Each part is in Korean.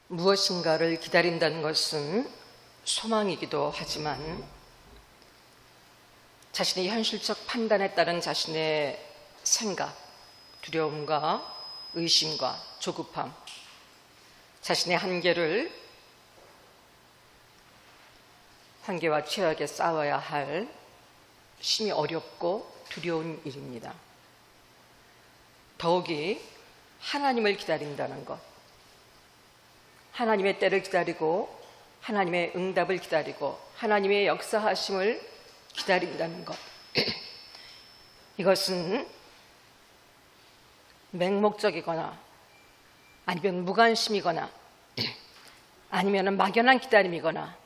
무엇인가를 기다린다는 것은 소망이기도 하지만 자신의 현실적 판단에 따른 자신의 생각, 두려움과 의심과 조급함, 자신의 한계와 최악에 싸워야 할 심히 어렵고 두려운 일입니다. 더욱이 하나님을 기다린다는 것, 하나님의 때를 기다리고 하나님의 응답을 기다리고 하나님의 역사하심을 기다린다는 것, 이것은 맹목적이거나 아니면 무관심이거나 아니면 막연한 기다림이거나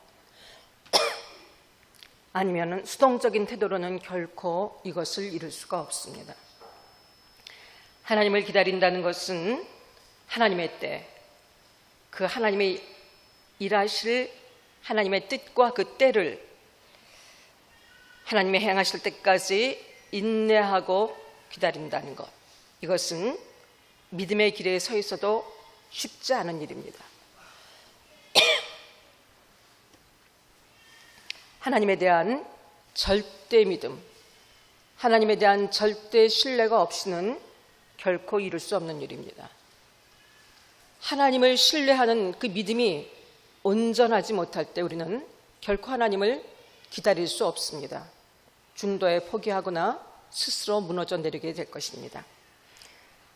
아니면 수동적인 태도로는 결코 이것을 이룰 수가 없습니다. 하나님을 기다린다는 것은 하나님의 때, 그 하나님의 일하실 하나님의 뜻과 그 때를 하나님의 행하실 때까지 인내하고 기다린다는 것, 이것은 믿음의 길에 서 있어도 쉽지 않은 일입니다. 하나님에 대한 절대 믿음, 하나님에 대한 절대 신뢰가 없이는 결코 이룰 수 없는 일입니다. 하나님을 신뢰하는 그 믿음이 온전하지 못할 때 우리는 결코 하나님을 기다릴 수 없습니다. 중도에 포기하거나 스스로 무너져 내리게 될 것입니다.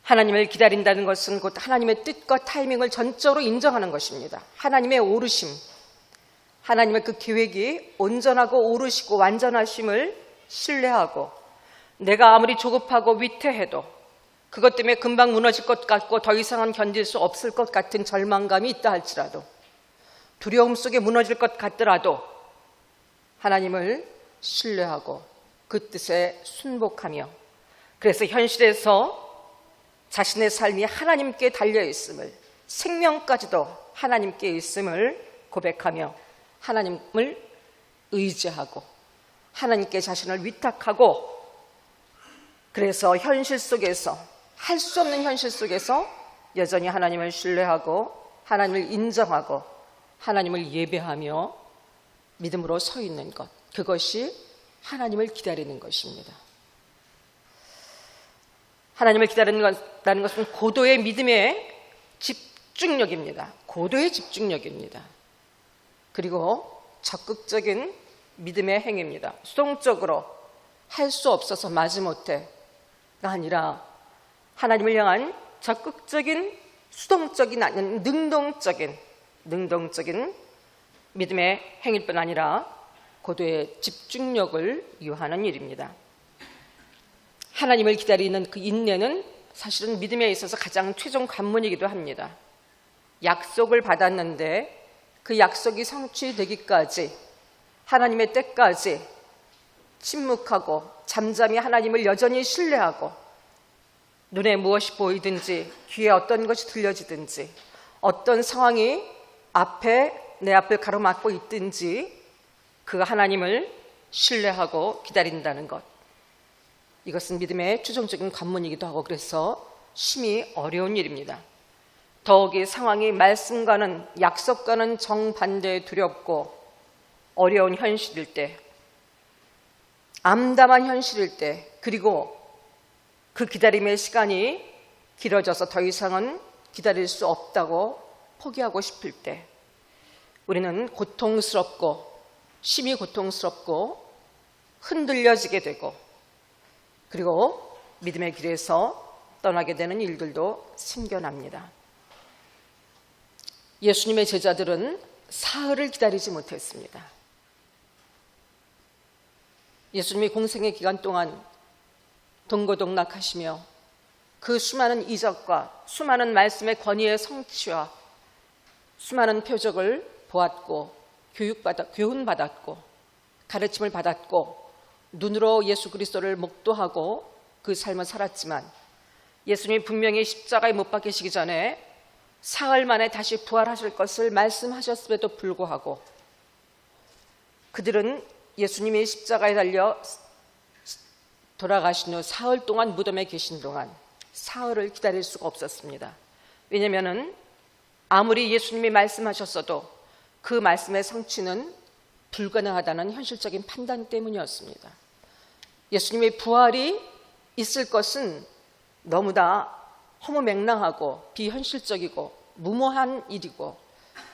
하나님을 기다린다는 것은 곧 하나님의 뜻과 타이밍을 전적으로 인정하는 것입니다. 하나님의 오르심, 하나님의 그 계획이 온전하고 오르시고 완전하심을 신뢰하고 내가 아무리 조급하고 위태해도 그것 때문에 금방 무너질 것 같고 더 이상은 견딜 수 없을 것 같은 절망감이 있다 할지라도, 두려움 속에 무너질 것 같더라도 하나님을 신뢰하고 그 뜻에 순복하며, 그래서 현실에서 자신의 삶이 하나님께 달려있음을, 생명까지도 하나님께 있음을 고백하며 하나님을 의지하고 하나님께 자신을 위탁하고, 그래서 현실 속에서, 할 수 없는 현실 속에서 여전히 하나님을 신뢰하고 하나님을 인정하고 하나님을 예배하며 믿음으로 서 있는 것, 그것이 하나님을 기다리는 것입니다. 하나님을 기다린다는 것은 고도의 믿음의 집중력입니다. 고도의 집중력입니다. 그리고 적극적인 믿음의 행위입니다. 수동적으로 할 수 없어서 마지못해가 아니라 하나님을 향한 적극적인, 수동적인 아닌 능동적인 믿음의 행위뿐 아니라 고도의 집중력을 요하는 일입니다. 하나님을 기다리는 그 인내는 사실은 믿음에 있어서 가장 최종 관문이기도 합니다. 약속을 받았는데 그 약속이 성취되기까지, 하나님의 때까지 침묵하고 잠잠히 하나님을 여전히 신뢰하고, 눈에 무엇이 보이든지 귀에 어떤 것이 들려지든지 어떤 상황이 내 앞을 가로막고 있든지 그 하나님을 신뢰하고 기다린다는 것, 이것은 믿음의 최종적인 관문이기도 하고, 그래서 심히 어려운 일입니다. 더욱이 상황이 말씀과는, 약속과는 정반대에 두렵고 어려운 현실일 때, 암담한 현실일 때, 그리고 그 기다림의 시간이 길어져서 더 이상은 기다릴 수 없다고 포기하고 싶을 때, 우리는 고통스럽고 심히 고통스럽고 흔들려지게 되고, 그리고 믿음의 길에서 떠나게 되는 일들도 생겨납니다. 예수님의 제자들은 사흘을 기다리지 못했습니다. 예수님이 공생의 기간 동안 동고동락하시며 그 수많은 이적과 수많은 말씀의 권위의 성취와 수많은 표적을 보았고 교훈받았고 가르침을 받았고 눈으로 예수 그리스도를 목도하고 그 삶을 살았지만, 예수님이 분명히 십자가에 못 박히시기 전에 사흘 만에 다시 부활하실 것을 말씀하셨음에도 불구하고 그들은 예수님이 십자가에 달려 돌아가신 후 사흘 동안 무덤에 계신 동안 사흘을 기다릴 수가 없었습니다. 왜냐하면 아무리 예수님이 말씀하셨어도 그 말씀의 성취는 불가능하다는 현실적인 판단 때문이었습니다. 예수님의 부활이 있을 것은 너무나 허무맹랑하고 비현실적이고 무모한 일이고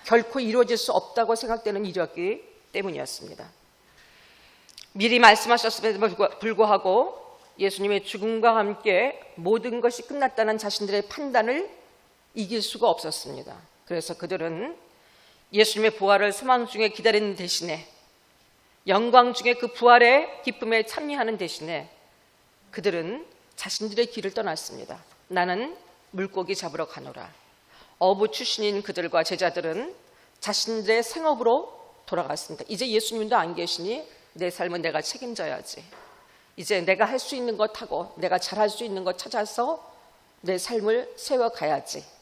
결코 이루어질 수 없다고 생각되는 일이었기 때문이었습니다. 미리 말씀하셨음에도 불구하고 예수님의 죽음과 함께 모든 것이 끝났다는 자신들의 판단을 이길 수가 없었습니다. 그래서 그들은 예수님의 부활을 소망 중에 기다리는 대신에, 영광 중에 그 부활의 기쁨에 참여하는 대신에 그들은 자신들의 길을 떠났습니다. 나는 물고기 잡으러 가노라. 어부 출신인 그들과 제자들은 자신들의 생업으로 돌아갔습니다. 이제 예수님도 안 계시니 내 삶은 내가 책임져야지. 이제 내가 할 수 있는 것 하고 내가 잘할 수 있는 것 찾아서 내 삶을 세워가야지.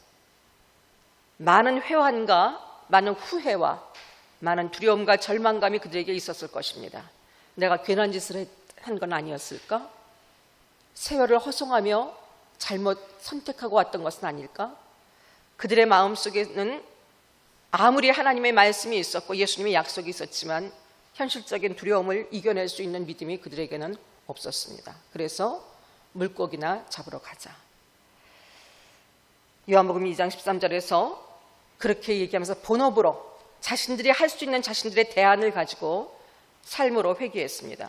많은 회환과 많은 후회와 많은 두려움과 절망감이 그들에게 있었을 것입니다. 내가 괜한 짓을 한 건 아니었을까? 세월을 허송하며 잘못 선택하고 왔던 것은 아닐까? 그들의 마음속에는 아무리 하나님의 말씀이 있었고 예수님의 약속이 있었지만 현실적인 두려움을 이겨낼 수 있는 믿음이 그들에게는 없었습니다. 그래서 물고기나 잡으러 가자. 요한복음 2장 13절에서 그렇게 얘기하면서 본업으로 자신들이 할 수 있는 자신들의 대안을 가지고 삶으로 회귀했습니다.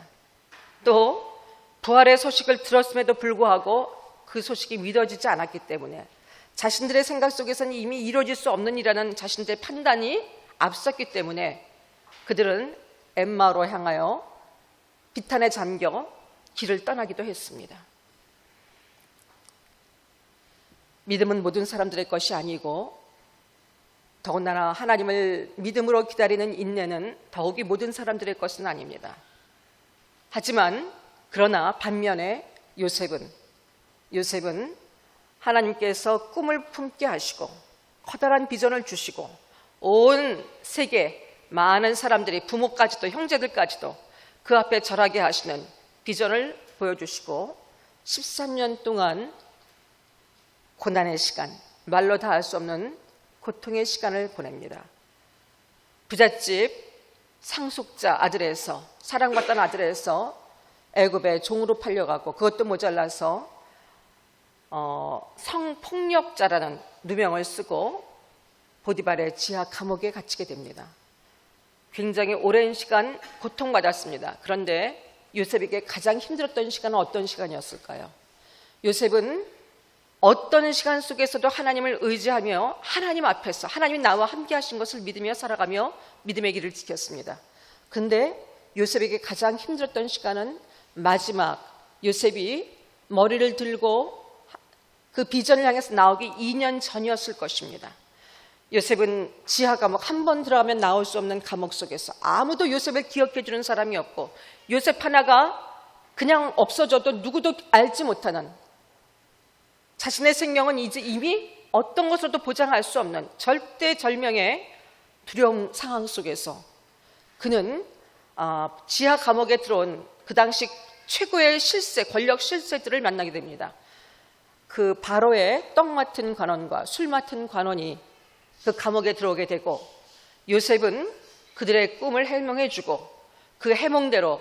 또 부활의 소식을 들었음에도 불구하고 그 소식이 믿어지지 않았기 때문에 자신들의 생각 속에서는 이미 이루어질 수 없는 일이라는 자신들의 판단이 앞섰기 때문에 그들은 엠마오로 향하여 비탄에 잠겨 길을 떠나기도 했습니다. 믿음은 모든 사람들의 것이 아니고 더군다나 하나님을 믿음으로 기다리는 인내는 더욱이 모든 사람들의 것은 아닙니다. 하지만 그러나 반면에 요셉은 하나님께서 꿈을 품게 하시고 커다란 비전을 주시고 온 세계 많은 사람들이 부모까지도 형제들까지도 그 앞에 절하게 하시는 비전을 보여주시고 13년 동안 고난의 시간, 말로 다 할 수 없는 고통의 시간을 보냅니다. 부잣집 상속자 아들에서, 사랑받던 아들에서 애굽의 종으로 팔려가고 그것도 모자라서 성폭력자라는 누명을 쓰고 보디발의 지하 감옥에 갇히게 됩니다. 굉장히 오랜 시간 고통받았습니다. 그런데 요셉에게 가장 힘들었던 시간은 어떤 시간이었을까요? 요셉은 어떤 시간 속에서도 하나님을 의지하며 하나님 앞에서 하나님이 나와 함께 하신 것을 믿으며 살아가며 믿음의 길을 지켰습니다. 그런데 요셉에게 가장 힘들었던 시간은 마지막 요셉이 머리를 들고 그 비전을 향해서 나오기 2년 전이었을 것입니다. 요셉은 지하 감옥, 한 번 들어가면 나올 수 없는 감옥 속에서 아무도 요셉을 기억해 주는 사람이 없고 요셉 하나가 그냥 없어져도 누구도 알지 못하는, 자신의 생명은 이제 이미 어떤 것으로도 보장할 수 없는 절대절명의 두려움 상황 속에서 그는 지하 감옥에 들어온 그 당시 최고의 실세, 권력 실세들을 만나게 됩니다. 그 바로의 떡 맡은 관원과 술 맡은 관원이 그 감옥에 들어오게 되고 요셉은 그들의 꿈을 해몽해주고 그 해몽대로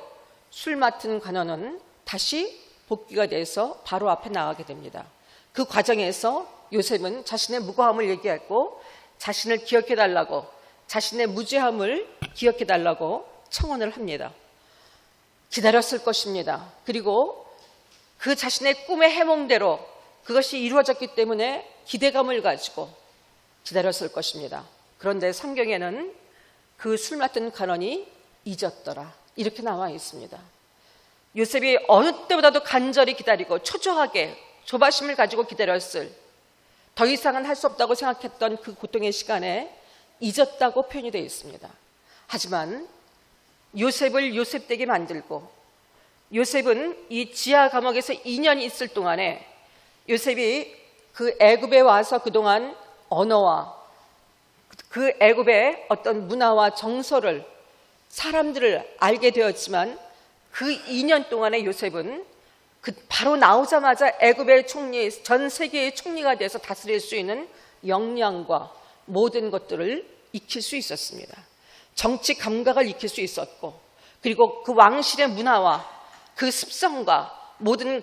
술 맡은 관원은 다시 복귀가 돼서 바로 앞에 나가게 됩니다. 그 과정에서 요셉은 자신의 무고함을 얘기했고 자신을 기억해달라고, 자신의 무죄함을 기억해달라고 청원을 합니다. 기다렸을 것입니다. 그리고 그 자신의 꿈의 해몽대로 그것이 이루어졌기 때문에 기대감을 가지고 기다렸을 것입니다. 그런데 성경에는 그 술 맡은 관원이 잊었더라 이렇게 나와 있습니다. 요셉이 어느 때보다도 간절히 기다리고 초조하게 조바심을 가지고 기다렸을, 더 이상은 할 수 없다고 생각했던 그 고통의 시간에 잊었다고 표현이 되어 있습니다. 하지만 요셉을 요셉되게 만들고 요셉은 이 지하 감옥에서 2년 있을 동안에 요셉이 그 애굽에 와서 그동안 언어와 그 애굽의 어떤 문화와 정서를, 사람들을 알게 되었지만 그 2년 동안에 요셉은 그 바로 나오자마자 애굽의 총리, 전 세계의 총리가 돼서 다스릴 수 있는 역량과 모든 것들을 익힐 수 있었습니다. 정치 감각을 익힐 수 있었고, 그리고 그 왕실의 문화와 그 습성과 모든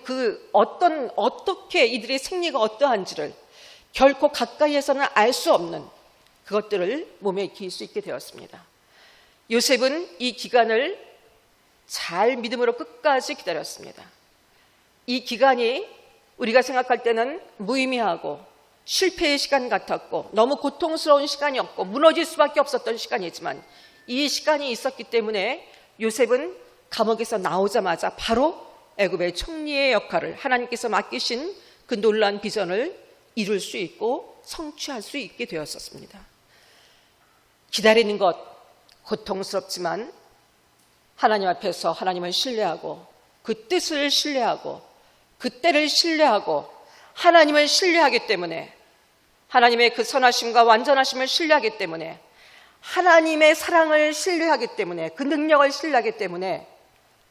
어떻게 이들의 생리가 어떠한지를 결코 가까이에서는 알 수 없는 그것들을 몸에 익힐 수 있게 되었습니다. 요셉은 이 기간을 잘 믿음으로 끝까지 기다렸습니다. 이 기간이 우리가 생각할 때는 무의미하고 실패의 시간 같았고 너무 고통스러운 시간이었고 무너질 수밖에 없었던 시간이지만, 이 시간이 있었기 때문에 요셉은 감옥에서 나오자마자 바로 애굽의 총리의 역할을, 하나님께서 맡기신 그 놀라운 비전을 이룰 수 있고 성취할 수 있게 되었었습니다. 기다리는 것 고통스럽지만 하나님 앞에서 하나님을 신뢰하고 그 뜻을 신뢰하고 그 때를 신뢰하고 하나님을 신뢰하기 때문에, 하나님의 그 선하심과 완전하심을 신뢰하기 때문에, 하나님의 사랑을 신뢰하기 때문에, 그 능력을 신뢰하기 때문에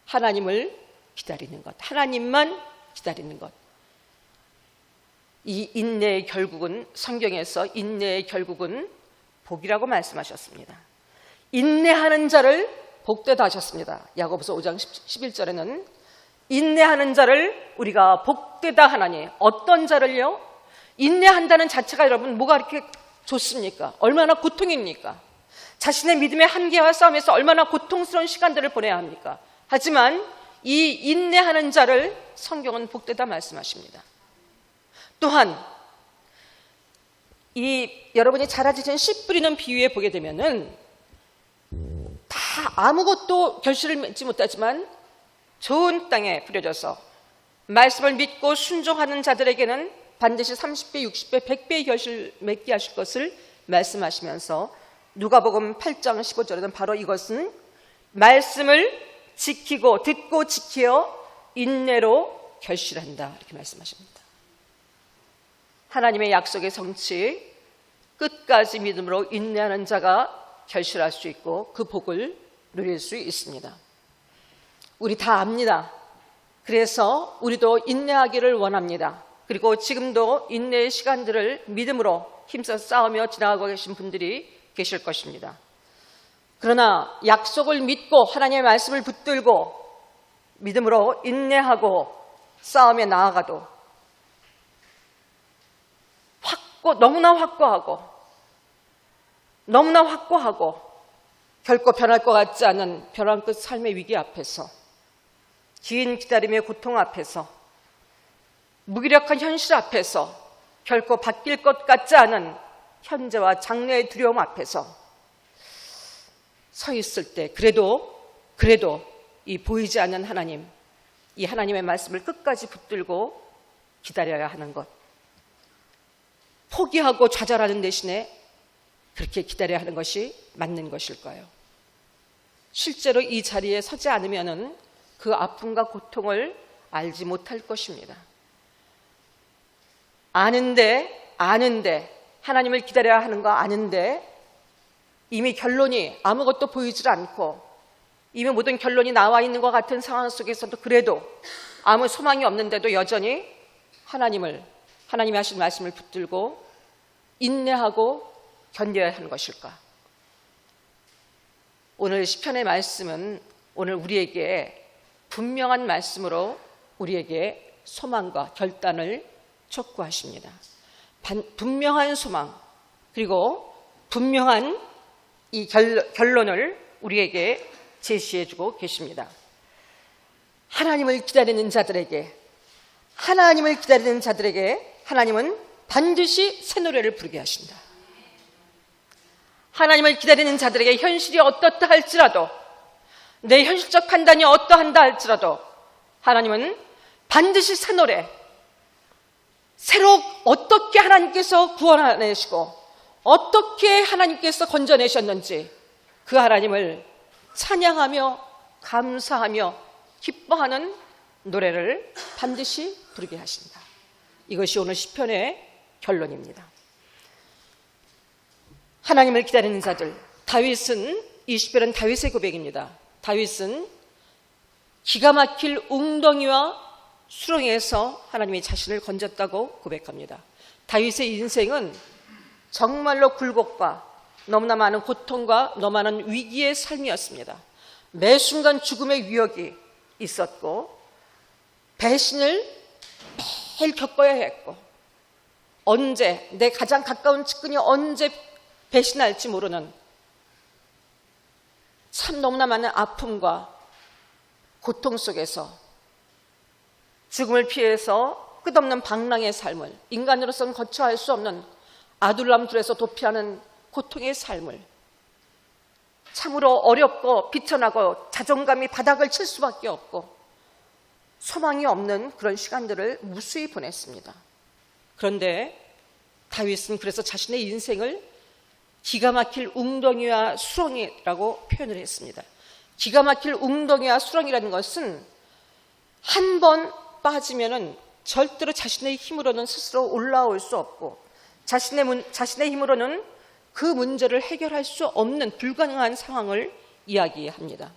하나님을 기다리는 것, 하나님만 기다리는 것. 이 인내의 결국은, 성경에서 인내의 결국은 복이라고 말씀하셨습니다. 인내하는 자를 복되다 하셨습니다. 야고보서 5장 11절에는 인내하는 자를 우리가 복되다 하나니, 어떤 자를요? 인내한다는 자체가 여러분 뭐가 이렇게 좋습니까? 얼마나 고통입니까? 자신의 믿음의 한계와 싸움에서 얼마나 고통스러운 시간들을 보내야 합니까? 하지만 이 인내하는 자를 성경은 복되다 말씀하십니다. 또한 이 여러분이 잘 아시는 씨 뿌리는 비유에 보게 되면은 다 아무것도 결실을 맺지 못하지만 좋은 땅에 뿌려져서 말씀을 믿고 순종하는 자들에게는 반드시 30배, 60배, 100배의 결실을 맺게 하실 것을 말씀하시면서 누가복음 8장 15절에는 바로 이것은 말씀을 지키고 듣고 지켜 인내로 결실한다, 이렇게 말씀하십니다. 하나님의 약속의 성취, 끝까지 믿음으로 인내하는 자가 결실할 수 있고 그 복을 누릴 수 있습니다. 우리 다 압니다. 그래서 우리도 인내하기를 원합니다. 그리고 지금도 인내의 시간들을 믿음으로 힘써 싸우며 지나가고 계신 분들이 계실 것입니다. 그러나 약속을 믿고 하나님의 말씀을 붙들고 믿음으로 인내하고 싸움에 나아가도 너무나 확고하고 결코 변할 것 같지 않은 벼랑 끝 삶의 위기 앞에서, 긴 기다림의 고통 앞에서, 무기력한 현실 앞에서, 결코 바뀔 것 같지 않은 현재와 장래의 두려움 앞에서 서 있을 때 그래도 이 보이지 않는 하나님, 이 하나님의 말씀을 끝까지 붙들고 기다려야 하는 것, 포기하고 좌절하는 대신에 그렇게 기다려야 하는 것이 맞는 것일까요? 실제로 이 자리에 서지 않으면 그 아픔과 고통을 알지 못할 것입니다. 아는데 하나님을 기다려야 하는 거 아는데 이미 결론이 아무것도 보이질 않고 이미 모든 결론이 나와 있는 것 같은 상황 속에서도 그래도 아무 소망이 없는데도 여전히 하나님이 하신 말씀을 붙들고 인내하고 견뎌야 하는 것일까? 오늘 시편의 말씀은 오늘 우리에게 분명한 말씀으로 우리에게 소망과 결단을 촉구하십니다. 분명한 소망, 그리고 분명한 이 결론을 우리에게 제시해주고 계십니다. 하나님을 기다리는 자들에게 하나님은 반드시 새 노래를 부르게 하신다. 하나님을 기다리는 자들에게 현실이 어떻다 할지라도, 내 현실적 판단이 어떠한다 할지라도 하나님은 반드시 새 노래, 새로 어떻게 하나님께서 구원하시고 어떻게 하나님께서 건져내셨는지 그 하나님을 찬양하며 감사하며 기뻐하는 노래를 반드시 부르게 하신다. 이것이 오늘 시편의 결론입니다. 하나님을 기다리는 자들, 다윗은, 이 시편은 다윗의 고백입니다. 다윗은 기가 막힐 웅덩이와 수렁에서 하나님이 자신을 건졌다고 고백합니다. 다윗의 인생은 정말로 굴곡과 너무나 많은 고통과 너무나 많은 위기의 삶이었습니다. 매 순간 죽음의 위협이 있었고 배신을 매일 겪어야 했고 언제 내 가장 가까운 측근이 언제 배신할지 모르는 참 너무나 많은 아픔과 고통 속에서 죽음을 피해서 끝없는 방랑의 삶을 인간으로서는 거쳐할 수 없는 아둘람둘에서 도피하는 고통의 삶을 참으로 어렵고 비천하고 자존감이 바닥을 칠 수밖에 없고 소망이 없는 그런 시간들을 무수히 보냈습니다. 그런데 다윗은 그래서 자신의 인생을 기가 막힐 웅덩이와 수렁이라고 표현을 했습니다. 기가 막힐 웅덩이와 수렁이라는 것은 한 번 빠지면은 절대로 자신의 힘으로는 스스로 올라올 수 없고 자신의 힘으로는 그 문제를 해결할 수 없는 불가능한 상황을 이야기합니다.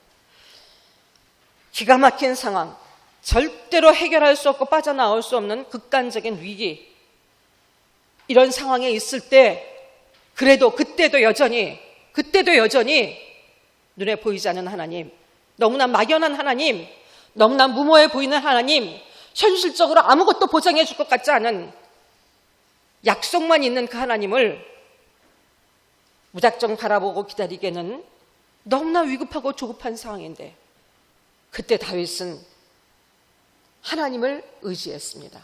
기가 막힌 상황, 절대로 해결할 수 없고 빠져나올 수 없는 극단적인 위기, 이런 상황에 있을 때 그래도 그때도 여전히 눈에 보이지 않는 하나님, 너무나 막연한 하나님, 너무나 무모해 보이는 하나님, 현실적으로 아무것도 보장해 줄 것 같지 않은 약속만 있는 그 하나님을 무작정 바라보고 기다리기에는 너무나 위급하고 조급한 상황인데 그때 다윗은 하나님을 의지했습니다.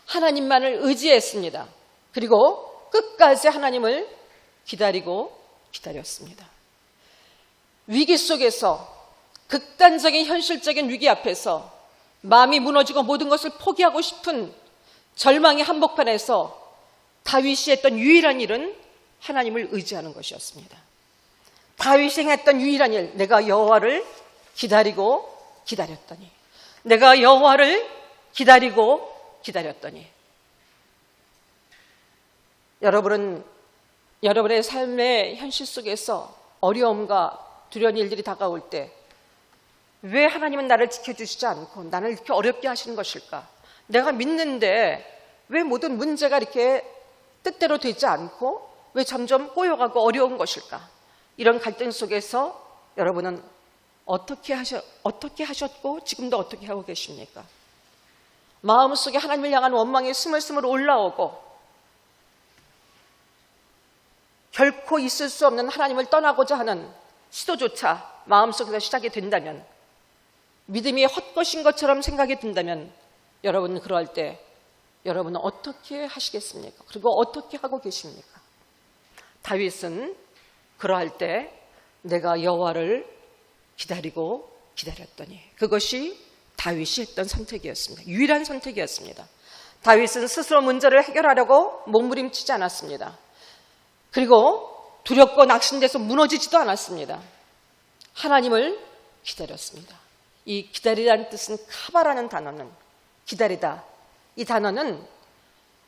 하나님만을 의지했습니다. 그리고 끝까지 하나님을 기다렸습니다. 위기 속에서 극단적인 현실적인 위기 앞에서 마음이 무너지고 모든 것을 포기하고 싶은 절망의 한복판에서 다윗이 했던 유일한 일은 하나님을 의지하는 것이었습니다. 다윗이 행했던 유일한 일, 내가 여호와를 기다렸더니 내가 여호와를 기다렸더니 여러분은 여러분의 삶의 현실 속에서 어려움과 두려운 일들이 다가올 때 왜 하나님은 나를 지켜주시지 않고 나를 이렇게 어렵게 하시는 것일까? 내가 믿는데 왜 모든 문제가 이렇게 뜻대로 되지 않고 왜 점점 꼬여가고 어려운 것일까? 이런 갈등 속에서 여러분은 어떻게 하셨고 지금도 어떻게 하고 계십니까? 마음속에 하나님을 향한 원망이 스물스물 올라오고 결코 있을 수 없는 하나님을 떠나고자 하는 시도조차 마음속에서 시작이 된다면, 믿음이 헛것인 것처럼 생각이 든다면 여러분 그럴 때 여러분은 어떻게 하시겠습니까? 그리고 어떻게 하고 계십니까? 다윗은 그러할 때 내가 여호와를 기다렸더니 그것이 다윗이 했던 선택이었습니다. 유일한 선택이었습니다. 다윗은 스스로 문제를 해결하려고 몸부림치지 않았습니다. 그리고 두렵고 낙심돼서 무너지지도 않았습니다. 하나님을 기다렸습니다. 이 기다리라는 뜻은 카바라는 단어는 기다리다. 이 단어는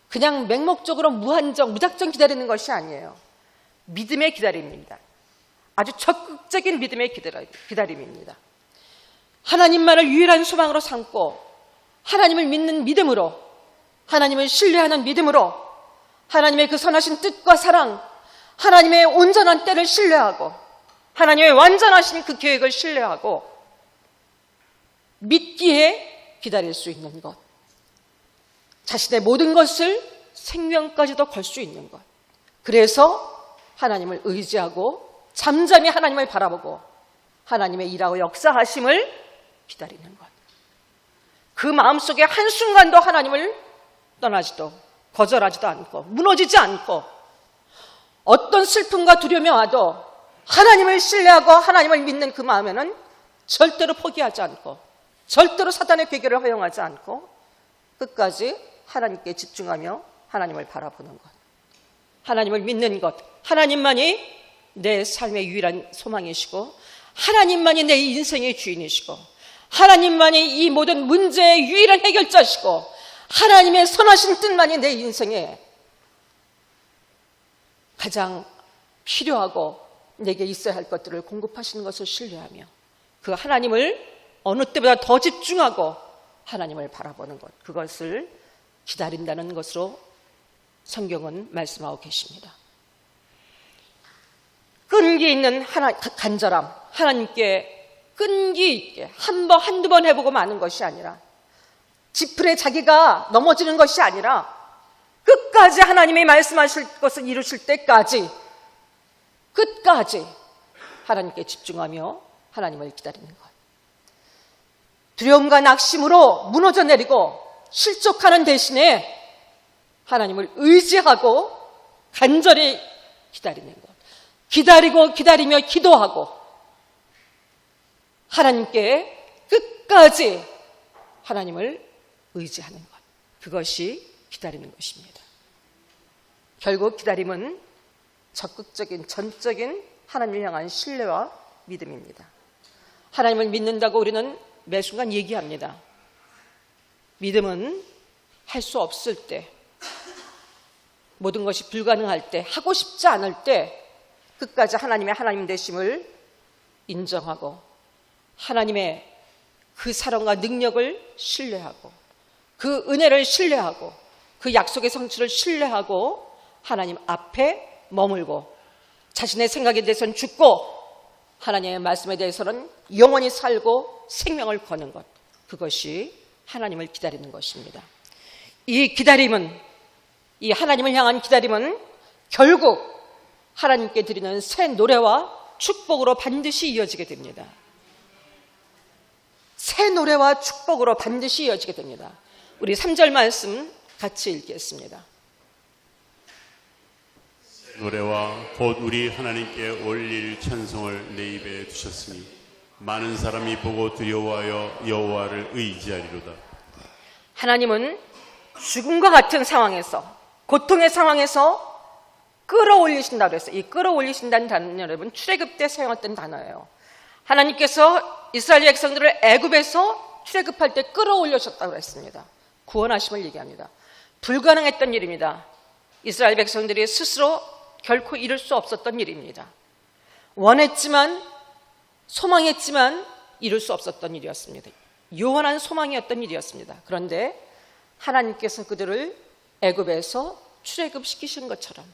그냥 맹목적으로 무작정 기다리는 것이 아니에요. 믿음의 기다림입니다. 아주 적극적인 믿음의 기다림입니다. 하나님만을 유일한 소망으로 삼고 하나님을 믿는 믿음으로, 하나님을 신뢰하는 믿음으로, 하나님의 그 선하신 뜻과 사랑, 하나님의 온전한 때를 신뢰하고 하나님의 완전하신 그 계획을 신뢰하고 믿기에 기다릴 수 있는 것, 자신의 모든 것을 생명까지도 걸 수 있는 것, 그래서 하나님을 의지하고 잠잠히 하나님을 바라보고 하나님의 일하고 역사하심을 기다리는 것, 그 마음속에 한순간도 하나님을 떠나지도 거절하지도 않고 무너지지 않고 어떤 슬픔과 두려움이 와도 하나님을 신뢰하고 하나님을 믿는 그 마음에는 절대로 포기하지 않고 절대로 사단의 괴계를 허용하지 않고 끝까지 하나님께 집중하며 하나님을 바라보는 것, 하나님을 믿는 것, 하나님만이 내 삶의 유일한 소망이시고 하나님만이 내 인생의 주인이시고 하나님만이 이 모든 문제의 유일한 해결자시고 하나님의 선하신 뜻만이 내 인생에 가장 필요하고 내게 있어야 할 것들을 공급하시는 것을 신뢰하며 그 하나님을 어느 때보다 더 집중하고 하나님을 바라보는 것, 그것을 기다린다는 것으로 성경은 말씀하고 계십니다. 끈기 있는 간절함, 하나님께 끈기 있게 한두 번 해보고 마는 것이 아니라, 지풀에 자기가 넘어지는 것이 아니라 끝까지 하나님이 말씀하실 것을 이루실 때까지 끝까지 하나님께 집중하며 하나님을 기다리는 것. 두려움과 낙심으로 무너져 내리고 실족하는 대신에 하나님을 의지하고 간절히 기다리는 것. 기다리며 기도하고 하나님께 끝까지 하나님을 의지하는 것. 그것이 기다리는 것입니다. 결국 기다림은 적극적인 전적인 하나님을 향한 신뢰와 믿음입니다. 하나님을 믿는다고 우리는 매 순간 얘기합니다. 믿음은 할 수 없을 때, 모든 것이 불가능할 때, 하고 싶지 않을 때 끝까지 하나님의 하나님 되심을 인정하고 하나님의 그 사랑과 능력을 신뢰하고 그 은혜를 신뢰하고 그 약속의 성취를 신뢰하고 하나님 앞에 머물고 자신의 생각에 대해서는 죽고 하나님의 말씀에 대해서는 영원히 살고 생명을 거는 것, 그것이 하나님을 기다리는 것입니다. 이 기다림은, 이 하나님을 향한 기다림은 결국 하나님께 드리는 새 노래와 축복으로 반드시 이어지게 됩니다. 새 노래와 축복으로 반드시 이어지게 됩니다. 우리 3절 말씀 같이 읽겠습니다. 노래와 곧 우리 하나님께 올릴 찬송을 내 입에 두셨으니 많은 사람이 보고 두려워하여 여호와를 의지하리로다. 하나님은 죽음과 같은 상황에서, 고통의 상황에서 끌어올리신다고 했어요. 이 끌어올리신다는 단어는 여러분 출애굽 때 사용했던 단어예요. 하나님께서 이스라엘 백성들을 애굽에서 출애굽할 때 끌어올리셨다고 했습니다. 구원하심을 얘기합니다. 불가능했던 일입니다. 이스라엘 백성들이 스스로 결코 이룰 수 없었던 일입니다. 원했지만, 소망했지만 이룰 수 없었던 일이었습니다. 요원한 소망이었던 일이었습니다. 그런데 하나님께서 그들을 애굽에서 출애굽시키신 것처럼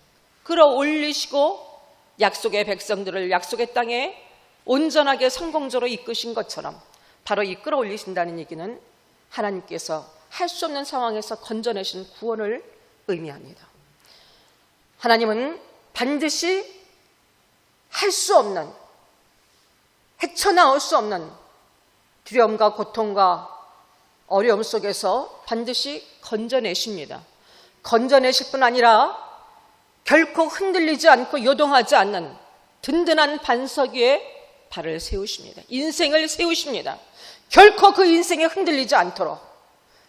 끌어올리시고 약속의 백성들을 약속의 땅에 온전하게 성공적으로 이끄신 것처럼 바로 이 끌어올리신다는 얘기는 하나님께서 할 수 없는 상황에서 건져내신 구원을 의미합니다. 하나님은 반드시 할 수 없는, 헤쳐나올 수 없는 두려움과 고통과 어려움 속에서 반드시 건져내십니다. 건져내실 뿐 아니라 결코 흔들리지 않고 요동하지 않는 든든한 반석 위에 발을 세우십니다. 인생을 세우십니다. 결코 그 인생에 흔들리지 않도록,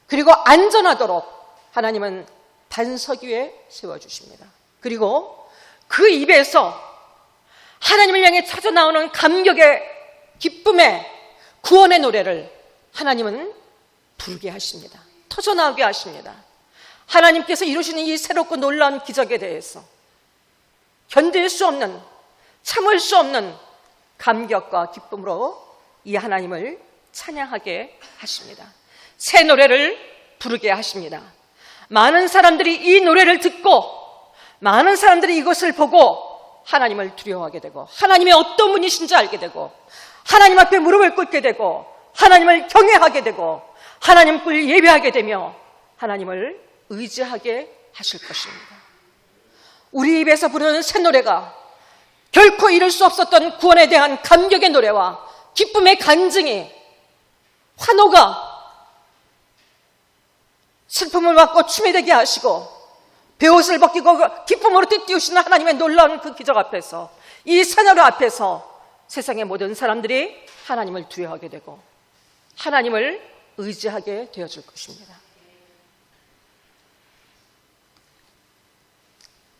그리고 안전하도록 하나님은 반석 위에 세워주십니다. 그리고 그 입에서 하나님을 향해 찾아나오는 감격의, 기쁨의, 구원의 노래를 하나님은 부르게 하십니다. 터져나오게 하십니다. 하나님께서 이루시는 이 새롭고 놀라운 기적에 대해서 견딜 수 없는, 참을 수 없는 감격과 기쁨으로 이 하나님을 찬양하게 하십니다. 새 노래를 부르게 하십니다. 많은 사람들이 이 노래를 듣고, 많은 사람들이 이것을 보고 하나님을 두려워하게 되고, 하나님의 어떤 분이신지 알게 되고, 하나님 앞에 무릎을 꿇게 되고, 하나님을 경외하게 되고, 하나님을 예배하게 되며 하나님을 의지하게 하실 것입니다. 우리 입에서 부르는 새 노래가 결코 이룰 수 없었던 구원에 대한 감격의 노래와 기쁨의 간증이, 환호가 슬픔을 받고 춤이 되게 하시고 베옷을 벗기고 기쁨으로 띄우시는 하나님의 놀라운 그 기적 앞에서, 이 새 노래 앞에서 세상의 모든 사람들이 하나님을 두려워하게 되고 하나님을 의지하게 되어줄 것입니다.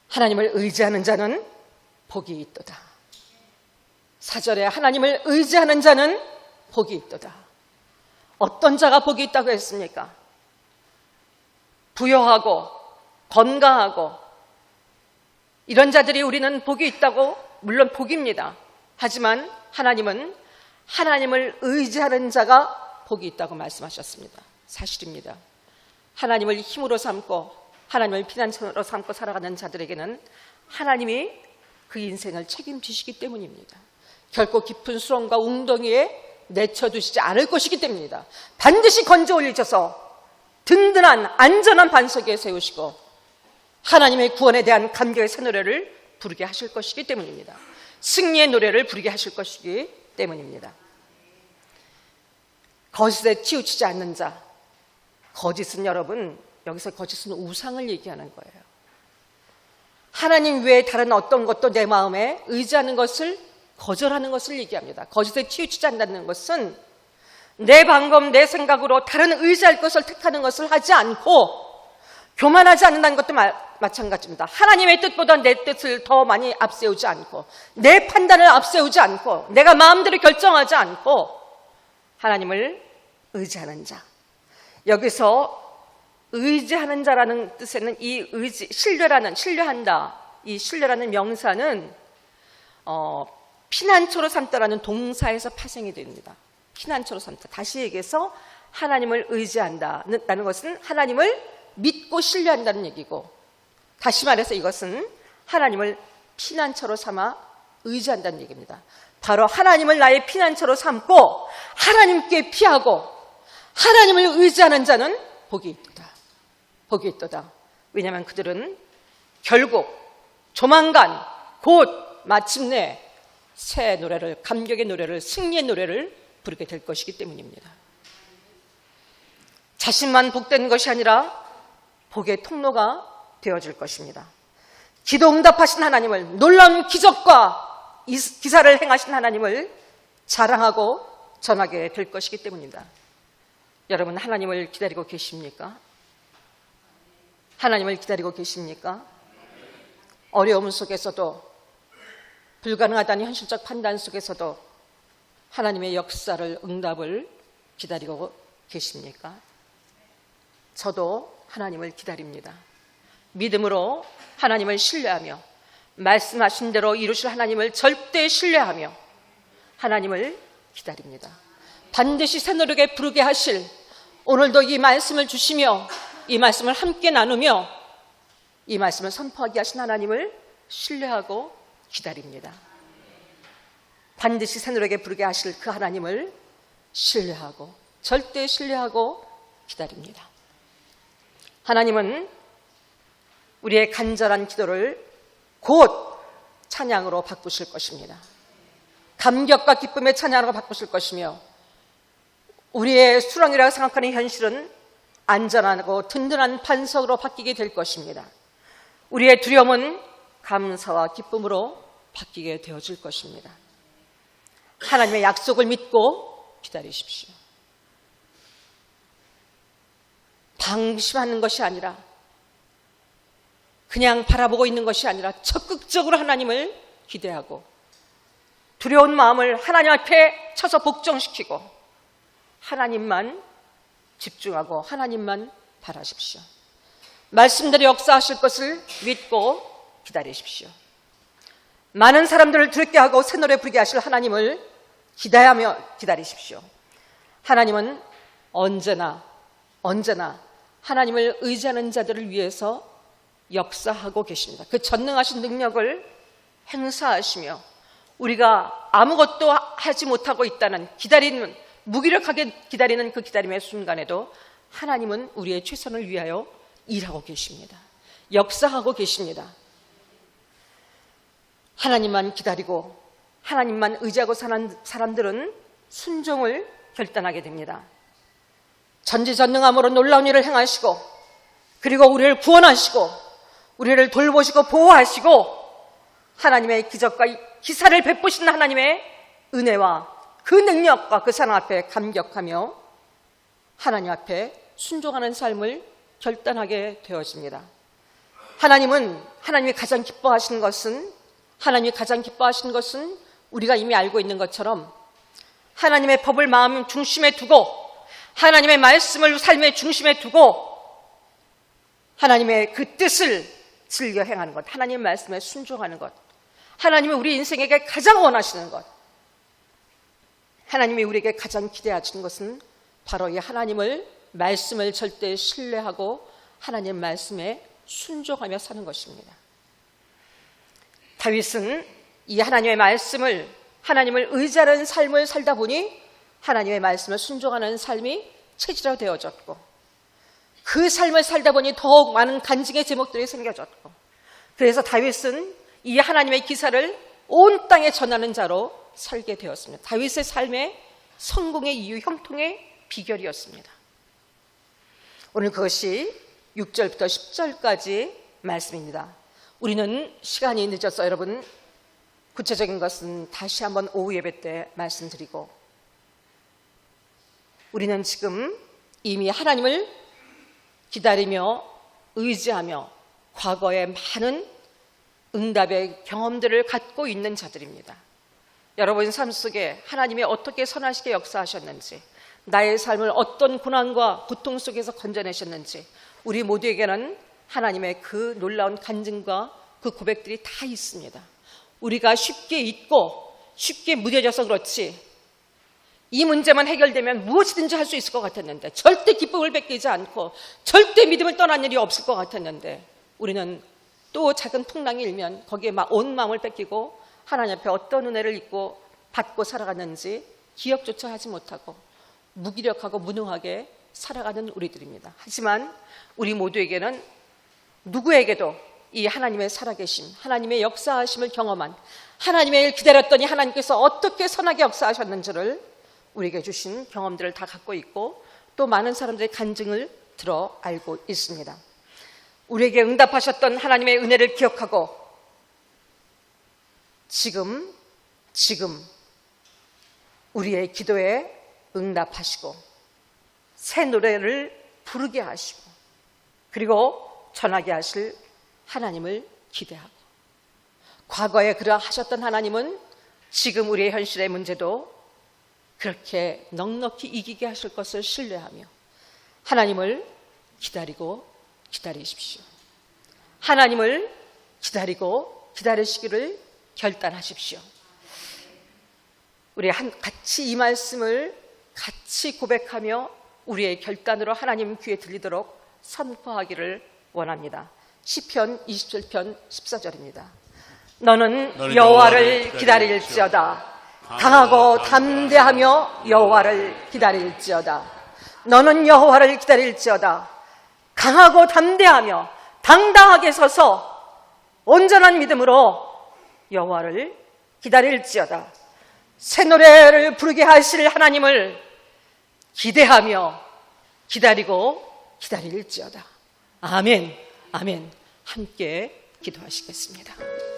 하나님을 의지하는 자는 복이 있도다. 4절에 하나님을 의지하는 자는 복이 있도다. 어떤 자가 복이 있다고 했습니까? 부여하고 건강하고 이런 자들이 우리는 복이 있다고, 물론 복입니다. 하지만 하나님은 하나님을 의지하는 자가 복이 있다고 말씀하셨습니다. 사실입니다. 하나님을 힘으로 삼고 하나님을 피난처로 삼고 살아가는 자들에게는 하나님이 그 인생을 책임지시기 때문입니다. 결코 깊은 수렁과 웅덩이에 내쳐두시지 않을 것이기 때문입니다. 반드시 건져 올리셔서 든든한 안전한 반석 위에 세우시고 하나님의 구원에 대한 감격의 새 노래를 부르게 하실 것이기 때문입니다. 승리의 노래를 부르게 하실 것이기 때문입니다. 거짓에 치우치지 않는 자, 거짓은 여러분, 여기서 거짓은 우상을 얘기하는 거예요. 하나님 외에 다른 어떤 것도 내 마음에 의지하는 것을 거절하는 것을 얘기합니다. 거짓에 치우치지 않는다는 것은 내 방법, 내 생각으로 다른 의지할 것을 택하는 것을 하지 않고 교만하지 않는다는 것도 마찬가지입니다. 하나님의 뜻보다 내 뜻을 더 많이 앞세우지 않고 내 판단을 앞세우지 않고 내가 마음대로 결정하지 않고 하나님을 의지하는 자. 여기서 의지하는 자라는 뜻에는 이 의지, 신뢰한다. 이 신뢰라는 명사는 피난처로 삼다라는 동사에서 파생이 됩니다. 피난처로 삼다. 다시 얘기해서 하나님을 의지한다는 것은 하나님을 믿고 신뢰한다는 얘기고, 다시 말해서 이것은 하나님을 피난처로 삼아 의지한다는 얘기입니다. 바로 하나님을 나의 피난처로 삼고 하나님께 피하고 하나님을 의지하는 자는 복이 있도다. 복이 있도다. 왜냐하면 그들은 결국 조만간 곧 마침내 새 노래를, 감격의 노래를, 승리의 노래를 부르게 될 것이기 때문입니다. 자신만 복된 것이 아니라 복의 통로가 되어질 것입니다. 기도 응답하신 하나님을, 놀라운 기적과 기사를 행하신 하나님을 자랑하고 전하게 될 것이기 때문입니다. 여러분, 하나님을 기다리고 계십니까? 하나님을 기다리고 계십니까? 어려움 속에서도, 불가능하다는 현실적 판단 속에서도 하나님의 역사를, 응답을 기다리고 계십니까? 저도 하나님을 기다립니다. 믿음으로 하나님을 신뢰하며 말씀하신 대로 이루실 하나님을 절대 신뢰하며 하나님을 기다립니다. 반드시 새 노래에 부르게 하실, 오늘도 이 말씀을 주시며 이 말씀을 함께 나누며 이 말씀을 선포하게 하신 하나님을 신뢰하고 기다립니다. 반드시 새 노래에 부르게 하실 그 하나님을 신뢰하고 절대 신뢰하고 기다립니다. 하나님은 우리의 간절한 기도를 곧 찬양으로 바꾸실 것입니다. 감격과 기쁨의 찬양으로 바꾸실 것이며 우리의 수렁이라고 생각하는 현실은 안전하고 든든한 반석으로 바뀌게 될 것입니다. 우리의 두려움은 감사와 기쁨으로 바뀌게 되어질 것입니다. 하나님의 약속을 믿고 기다리십시오. 방심하는 것이 아니라, 그냥 바라보고 있는 것이 아니라 적극적으로 하나님을 기대하고 두려운 마음을 하나님 앞에 쳐서 복종시키고 하나님만 집중하고 하나님만 바라십시오. 말씀대로 역사하실 것을 믿고 기다리십시오. 많은 사람들을 들게 하고 새 노래 부르게 하실 하나님을 기대하며 기다리십시오. 하나님은 언제나 하나님을 의지하는 자들을 위해서 역사하고 계십니다. 그 전능하신 능력을 행사하시며 우리가 아무것도 하지 못하고 있다는 기다리는, 무기력하게 기다리는 그 기다림의 순간에도 하나님은 우리의 최선을 위하여 일하고 계십니다. 역사하고 계십니다. 하나님만 기다리고 하나님만 의지하고 사는 사람들은 순종을 결단하게 됩니다. 전지전능함으로 놀라운 일을 행하시고 그리고 우리를 구원하시고 우리를 돌보시고 보호하시고 하나님의 기적과 기사를 베푸신 하나님의 은혜와 그 능력과 그 사랑 앞에 감격하며 하나님 앞에 순종하는 삶을 결단하게 되어집니다. 하나님이 가장 기뻐하시는 것은 우리가 이미 알고 있는 것처럼 하나님의 법을 마음 중심에 두고 하나님의 말씀을 삶의 중심에 두고 하나님의 그 뜻을 즐겨 행하는 것, 하나님의 말씀에 순종하는 것, 하나님이 우리 인생에게 가장 원하시는 것, 하나님이 우리에게 가장 기대하시는 것은 바로 이 하나님을, 말씀을 절대 신뢰하고 하나님 말씀에 순종하며 사는 것입니다. 다윗은 이 하나님의 말씀을, 하나님을 의지하는 삶을 살다 보니 하나님의 말씀을 순종하는 삶이 체질화되어졌고, 그 삶을 살다 보니 더욱 많은 간증의 제목들이 생겨졌고, 그래서 다윗은 이 하나님의 기사를 온 땅에 전하는 자로 살게 되었습니다. 다윗의 삶의 성공의 이유, 형통의 비결이었습니다. 오늘 그것이 6절부터 10절까지 말씀입니다. 우리는 시간이 늦어서 여러분, 구체적인 것은 다시 한번 오후 예배 때 말씀드리고, 우리는 지금 이미 하나님을 기다리며 의지하며 과거에 많은 응답의 경험들을 갖고 있는 자들입니다. 여러분 삶 속에 하나님이 어떻게 선하시게 역사하셨는지, 나의 삶을 어떤 고난과 고통 속에서 건져내셨는지, 우리 모두에게는 하나님의 그 놀라운 간증과 그 고백들이 다 있습니다. 우리가 쉽게 잊고 쉽게 무뎌져서 그렇지, 이 문제만 해결되면 무엇이든지 할 수 있을 것 같았는데, 절대 기쁨을 뺏기지 않고 절대 믿음을 떠난 일이 없을 것 같았는데, 우리는 또 작은 풍랑이 일면 거기에 막 온 마음을 뺏기고 하나님 앞에 어떤 은혜를 잊고 받고 살아갔는지 기억조차 하지 못하고 무기력하고 무능하게 살아가는 우리들입니다. 하지만 우리 모두에게는, 누구에게도 이 하나님의 살아계심, 하나님의 역사하심을 경험한, 하나님의 일 기다렸더니 하나님께서 어떻게 선하게 역사하셨는지를 우리에게 주신 경험들을 다 갖고 있고, 또 많은 사람들의 간증을 들어 알고 있습니다. 우리에게 응답하셨던 하나님의 은혜를 기억하고 지금 우리의 기도에 응답하시고 새 노래를 부르게 하시고 그리고 전하게 하실 하나님을 기대하고, 과거에 그러하셨던 하나님은 지금 우리의 현실의 문제도 그렇게 넉넉히 이기게 하실 것을 신뢰하며 하나님을 기다리십시오. 하나님을 기다리시기를 결단하십시오. 우리 같이 이 말씀을 같이 고백하며 우리의 결단으로 하나님 귀에 들리도록 선포하기를 원합니다. 시편 27편 14절입니다. 너는 여호와를 기다릴지어다. 강하고 담대하며 여호와를 기다릴지어다. 너는 여호와를 기다릴지어다. 강하고 담대하며 당당하게 서서 온전한 믿음으로 여호와를 기다릴지어다. 새 노래를 부르게 하실 하나님을 기대하며 기다릴지어다. 아멘, 아멘. 함께 기도하시겠습니다.